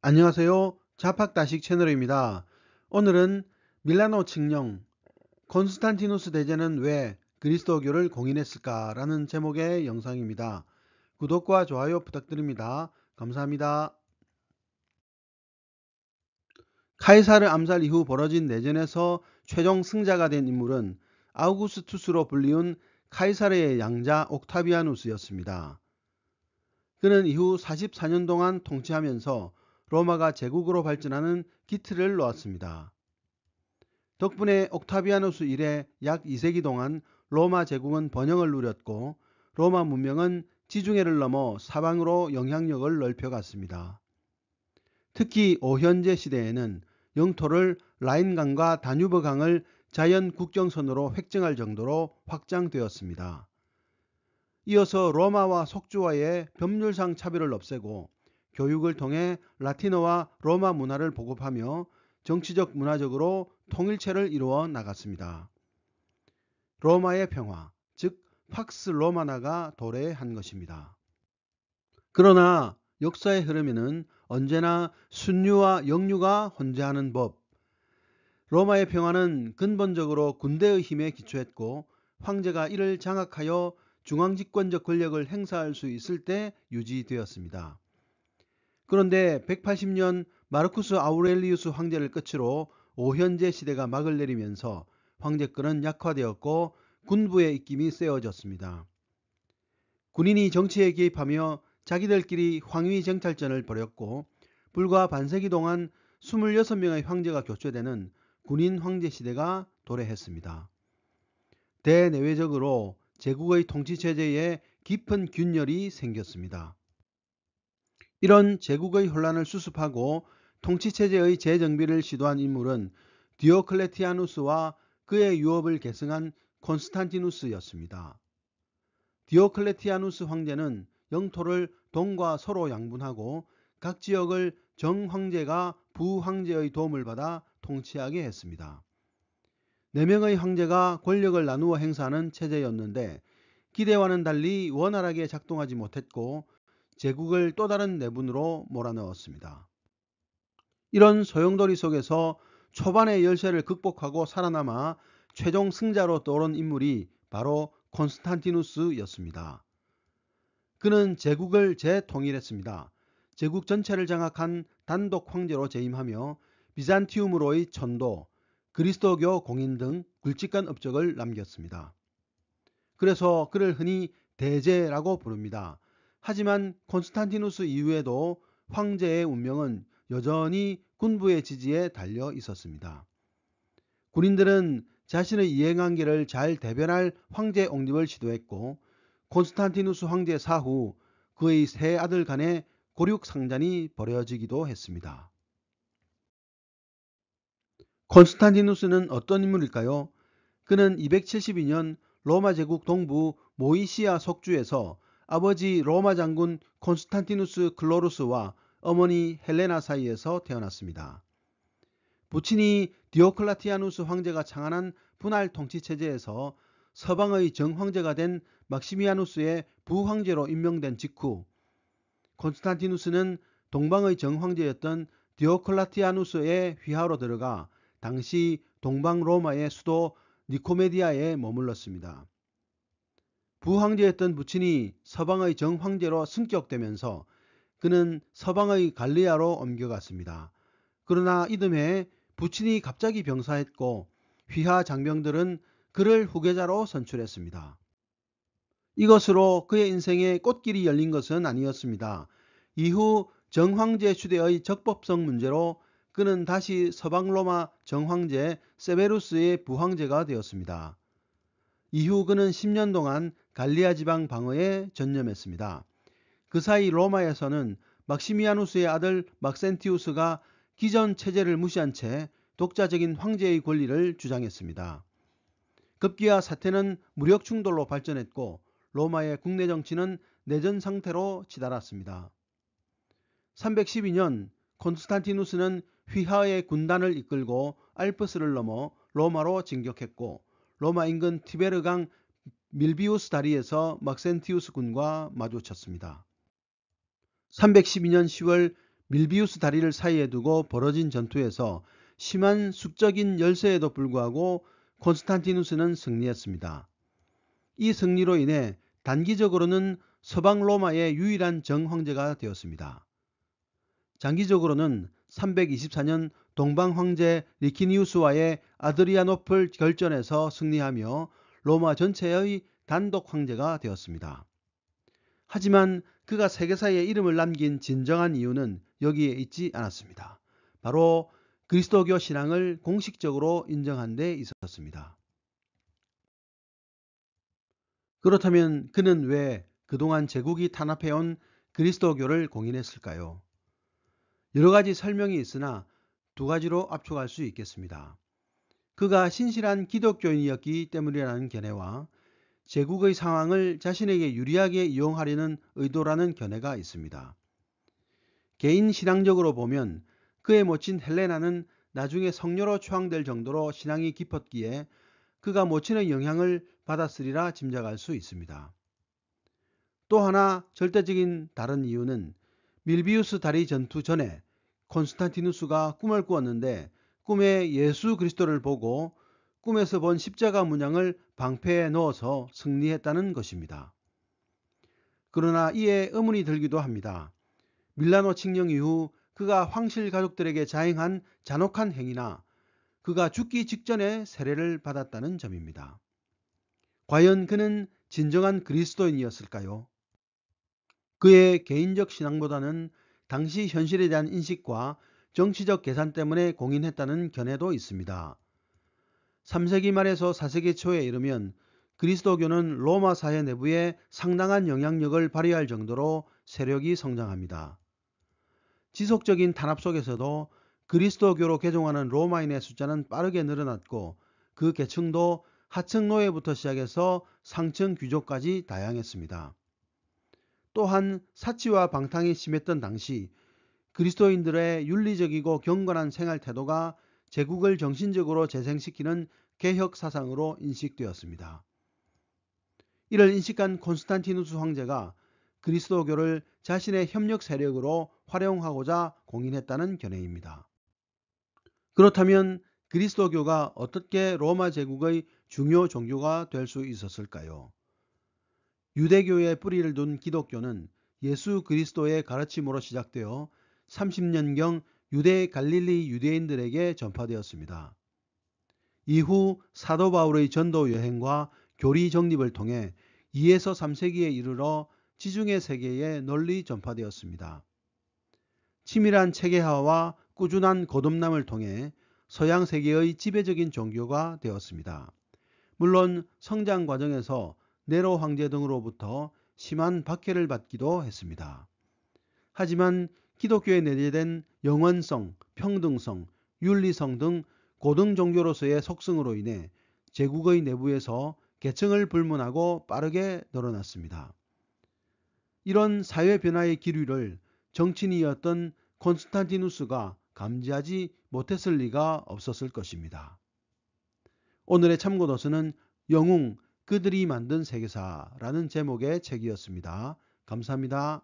안녕하세요. 자팍다식 채널입니다. 오늘은 밀라노 칙령 콘스탄티누스 대제는 왜 그리스도교를 공인했을까? 라는 제목의 영상입니다. 구독과 좋아요 부탁드립니다. 감사합니다. 카이사르 암살 이후 벌어진 내전에서 최종 승자가 된 인물은 아우구스투스로 불리운 카이사르의 양자 옥타비아누스였습니다. 그는 이후 44년 동안 통치하면서 로마가 제국으로 발전하는 기틀을 놓았습니다. 덕분에 옥타비아누스 이래 약 2세기 동안 로마 제국은 번영을 누렸고 로마 문명은 지중해를 넘어 사방으로 영향력을 넓혀갔습니다. 특히 오현제 시대에는 영토를 라인강과 다뉴브강을 자연 국경선으로 획정할 정도로 확장되었습니다. 이어서 로마와 속주와의 법률상 차별을 없애고 교육을 통해 라틴어와 로마 문화를 보급하며 정치적 문화적으로 통일체를 이루어 나갔습니다. 로마의 평화, 즉 팍스 로마나가 도래한 것입니다. 그러나 역사의 흐름에는 언제나 순유와 역류가 혼재하는 법. 로마의 평화는 근본적으로 군대의 힘에 기초했고 황제가 이를 장악하여 중앙집권적 권력을 행사할 수 있을 때 유지되었습니다. 그런데 180년 마르쿠스 아우렐리우스 황제를 끝으로 오현제 시대가 막을 내리면서 황제권은 약화되었고 군부의 입김이 세워졌습니다. 군인이 정치에 개입하며 자기들끼리 황위정탈전을 벌였고 불과 반세기 동안 26명의 황제가 교체되는 군인 황제 시대가 도래했습니다. 대내외적으로 제국의 통치체제에 깊은 균열이 생겼습니다. 이런 제국의 혼란을 수습하고 통치체제의 재정비를 시도한 인물은 디오클레티아누스와 그의 유업을 계승한 콘스탄티누스였습니다. 디오클레티아누스 황제는 영토를 동과 서로 양분하고 각 지역을 정황제가 부황제의 도움을 받아 통치하게 했습니다. 4명의 황제가 권력을 나누어 행사하는 체제였는데 기대와는 달리 원활하게 작동하지 못했고 제국을 또 다른 내분으로 몰아넣었습니다. 이런 소용돌이 속에서 초반의 열세를 극복하고 살아남아 최종 승자로 떠오른 인물이 바로 콘스탄티누스였습니다. 그는 제국을 재통일했습니다. 제국 전체를 장악한 단독 황제로 재임하며 비잔티움으로의 천도, 그리스도교 공인 등 굵직한 업적을 남겼습니다. 그래서 그를 흔히 대제라고 부릅니다. 하지만 콘스탄티누스 이후에도 황제의 운명은 여전히 군부의 지지에 달려 있었습니다. 군인들은 자신의 이해관계를 잘 대변할 황제 옹립을 시도했고 콘스탄티누스 황제 사후 그의 세 아들 간의 고륙상잔이 벌어지기도 했습니다. 콘스탄티누스는 어떤 인물일까요? 그는 272년 로마 제국 동부 모이시아 속주에서 아버지 로마 장군 콘스탄티누스 클로루스와 어머니 헬레나 사이에서 태어났습니다. 부친이 디오클라티아누스 황제가 창안한 분할 통치체제에서 서방의 정황제가 된 막시미아누스의 부황제로 임명된 직후 콘스탄티누스는 동방의 정황제였던 디오클라티아누스의 휘하로 들어가 당시 동방 로마의 수도 니코메디아에 머물렀습니다. 부황제였던 부친이 서방의 정황제로 승격되면서 그는 서방의 갈리아로 옮겨갔습니다. 그러나 이듬해 부친이 갑자기 병사했고 휘하 장병들은 그를 후계자로 선출했습니다. 이것으로 그의 인생에 꽃길이 열린 것은 아니었습니다. 이후 정황제 추대의 적법성 문제로 그는 다시 서방로마 정황제 세베루스의 부황제가 되었습니다. 이후 그는 10년 동안 갈리아 지방 방어에 전념했습니다. 그 사이 로마에서는 막시미아누스의 아들 막센티우스가 기존 체제를 무시한 채 독자적인 황제의 권리를 주장했습니다. 급기야 사태는 무력 충돌로 발전했고 로마의 국내 정치는 내전 상태로 치달았습니다. 312년 콘스탄티누스는 휘하의 군단을 이끌고 알프스를 넘어 로마로 진격했고 로마 인근 티베르강 밀비우스 다리에서 막센티우스 군과 마주쳤습니다. 312년 10월 밀비우스 다리를 사이에 두고 벌어진 전투에서 심한 숙적인 열세에도 불구하고 콘스탄티누스는 승리했습니다. 이 승리로 인해 단기적으로는 서방 로마의 유일한 정황제가 되었습니다. 장기적으로는 324년 동방 황제 리키니우스와의 아드리아노플 결전에서 승리하며 로마 전체의 단독 황제가 되었습니다. 하지만 그가 세계사에 이름을 남긴 진정한 이유는 여기에 있지 않았습니다. 바로 그리스도교 신앙을 공식적으로 인정한 데 있었습니다. 그렇다면 그는 왜 그동안 제국이 탄압해온 그리스도교를 공인했을까요? 여러 가지 설명이 있으나 두 가지로 압축할 수 있겠습니다. 그가 신실한 기독교인이었기 때문이라는 견해와 제국의 상황을 자신에게 유리하게 이용하려는 의도라는 견해가 있습니다. 개인 신앙적으로 보면 그의 모친 헬레나는 나중에 성녀로 추앙될 정도로 신앙이 깊었기에 그가 모친의 영향을 받았으리라 짐작할 수 있습니다. 또 하나 절대적인 다른 이유는 밀비우스 다리 전투 전에 콘스탄티누스가 꿈을 꾸었는데 꿈에 예수 그리스도를 보고 꿈에서 본 십자가 문양을 방패에 넣어서 승리했다는 것입니다. 그러나 이에 의문이 들기도 합니다. 밀라노 칙령 이후 그가 황실 가족들에게 자행한 잔혹한 행위나 그가 죽기 직전에 세례를 받았다는 점입니다. 과연 그는 진정한 그리스도인이었을까요? 그의 개인적 신앙보다는 당시 현실에 대한 인식과 정치적 계산 때문에 공인했다는 견해도 있습니다. 3세기 말에서 4세기 초에 이르면 그리스도교는 로마 사회 내부에 상당한 영향력을 발휘할 정도로 세력이 성장합니다. 지속적인 탄압 속에서도 그리스도교로 개종하는 로마인의 숫자는 빠르게 늘어났고 그 계층도 하층 노예부터 시작해서 상층 귀족까지 다양했습니다. 또한 사치와 방탕이 심했던 당시 그리스도인들의 윤리적이고 경건한 생활 태도가 제국을 정신적으로 재생시키는 개혁 사상으로 인식되었습니다. 이를 인식한 콘스탄티누스 황제가 그리스도교를 자신의 협력 세력으로 활용하고자 공인했다는 견해입니다. 그렇다면 그리스도교가 어떻게 로마 제국의 중요 종교가 될 수 있었을까요? 유대교의 뿌리를 둔 기독교는 예수 그리스도의 가르침으로 시작되어 30년경 유대 갈릴리 유대인들에게 전파되었습니다. 이후 사도 바울의 전도 여행과 교리 정립을 통해 2에서 3세기에 이르러 지중해 세계에 널리 전파되었습니다. 치밀한 체계화와 꾸준한 거듭남을 통해 서양 세계의 지배적인 종교가 되었습니다. 물론 성장 과정에서 네로 황제 등으로부터 심한 박해를 받기도 했습니다. 하지만 기독교에 내재된 영원성, 평등성, 윤리성 등 고등 종교로서의 속성으로 인해 제국의 내부에서 계층을 불문하고 빠르게 늘어났습니다. 이런 사회 변화의 기류를 정치인이었던 콘스탄티누스가 감지하지 못했을 리가 없었을 것입니다. 오늘의 참고도서는 영웅 그들이 만든 세계사라는 제목의 책이었습니다. 감사합니다.